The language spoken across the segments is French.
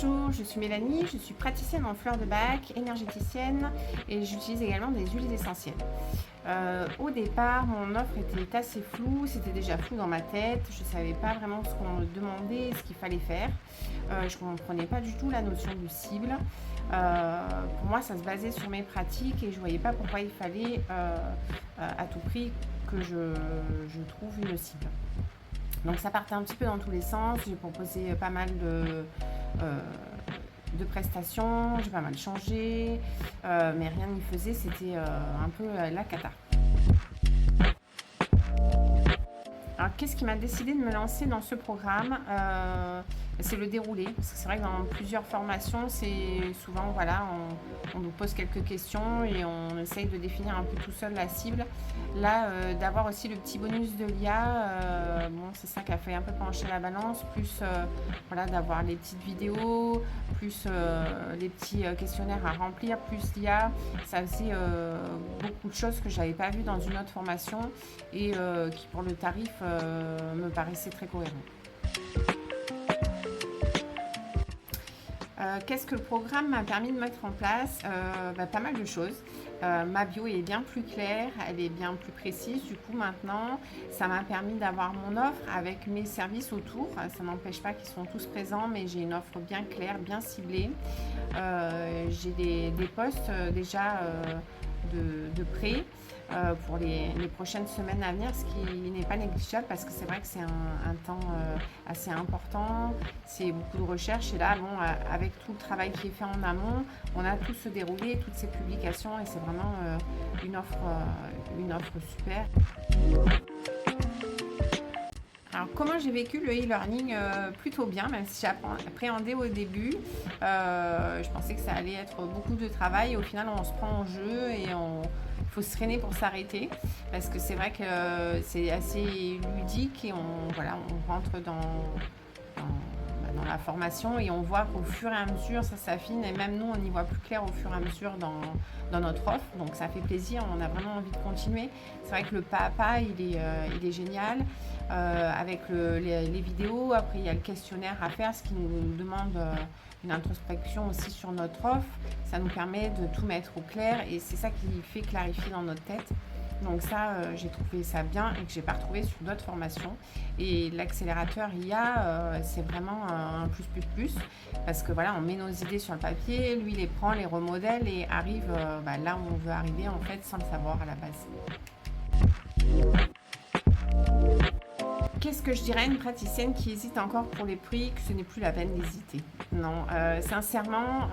Bonjour, je suis Mélanie, je suis praticienne en fleurs de bac, énergéticienne et j'utilise également des huiles essentielles. Au départ, mon offre était assez floue, c'était déjà flou dans ma tête, je ne savais pas vraiment ce qu'on me demandait, ce qu'il fallait faire. Je ne comprenais pas du tout la notion de cible. Pour moi, ça se basait sur mes pratiques et je ne voyais pas pourquoi il fallait à tout prix que je trouve une cible. Donc ça partait un petit peu dans tous les sens, j'ai proposé pas mal euh, de prestations, j'ai pas mal changé, mais rien n'y faisait, c'était un peu la cata. Alors, qu'est-ce qui m'a décidé de me lancer dans ce programme? C'est le déroulé. Parce que c'est vrai que dans plusieurs formations, c'est souvent, voilà, on nous pose quelques questions et on essaye de définir un peu tout seul la cible. Là, d'avoir aussi le petit bonus de l'IA, bon, c'est ça qui a fait un peu pencher la balance, plus voilà, d'avoir les petites vidéos, plus les petits questionnaires à remplir, plus l'IA. Ça faisait beaucoup de choses que je n'avais pas vues dans une autre formation et qui, pour le tarif, me paraissait très cohérent. Qu'est-ce que le programme m'a permis de mettre en place? Pas mal de choses. Ma bio est bien plus claire, elle est bien plus précise. Du coup, maintenant, ça m'a permis d'avoir mon offre avec mes services autour. Ça n'empêche pas qu'ils sont tous présents, mais j'ai une offre bien claire, bien ciblée. J'ai des postes déjà de prêt pour les prochaines semaines à venir, ce qui n'est pas négligeable parce que c'est vrai que c'est un temps assez important, c'est beaucoup de recherche et là, bon, avec tout le travail qui est fait en amont, on a tout se déroulé, toutes ces publications et c'est vraiment une offre super. Alors, comment j'ai vécu le e-learning? Plutôt bien, même si j'ai appréhendé au début. Je pensais que ça allait être beaucoup de travail. Au final, on se prend en jeu et il faut se freiner pour s'arrêter. Parce que c'est vrai que c'est assez ludique et on rentre dans la formation et on voit qu'au fur et à mesure, ça s'affine. Et même nous, on y voit plus clair au fur et à mesure dans notre offre. Donc, ça fait plaisir. On a vraiment envie de continuer. C'est vrai que le pas à pas, il est génial. Avec les vidéos. Après, il y a le questionnaire à faire, ce qui nous demande une introspection aussi sur notre offre. Ça nous permet de tout mettre au clair et c'est ça qui fait clarifier dans notre tête. Donc ça, j'ai trouvé ça bien et que j'ai pas retrouvé sur d'autres formations. Et l'accélérateur IA, c'est vraiment un plus parce que voilà, on met nos idées sur le papier, lui les prend, les remodèle et arrive là où on veut arriver en fait sans le savoir à la base. Qu'est-ce que je dirais à une praticienne qui hésite encore pour les prix, que ce n'est plus la peine d'hésiter? Non, sincèrement,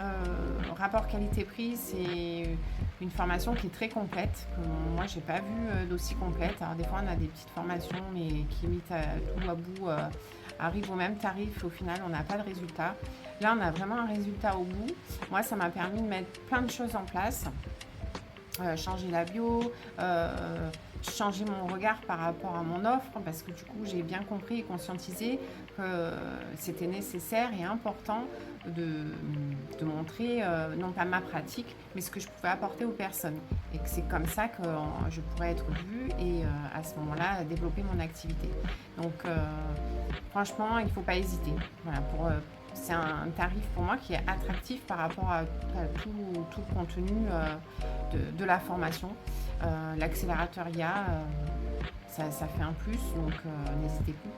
rapport qualité-prix, c'est une formation qui est très complète. Moi, j'ai pas vu d'aussi complète. Alors, des fois, on a des petites formations, mais qui imitent tout à bout, arrivent au même tarif. Au final, on n'a pas de résultat. Là, on a vraiment un résultat au bout. Moi, ça m'a permis de mettre plein de choses en place. Changer la bio, changer mon regard par rapport à mon offre parce que du coup j'ai bien compris et conscientisé que c'était nécessaire et important de montrer non pas ma pratique mais ce que je pouvais apporter aux personnes et que c'est comme ça que je pourrais être vue et à ce moment-là développer mon activité. Donc franchement il ne faut pas hésiter. Voilà, c'est un tarif pour moi qui est attractif par rapport à tout le contenu de la formation. L'accélérateur IA, ça fait un plus, donc n'hésitez plus.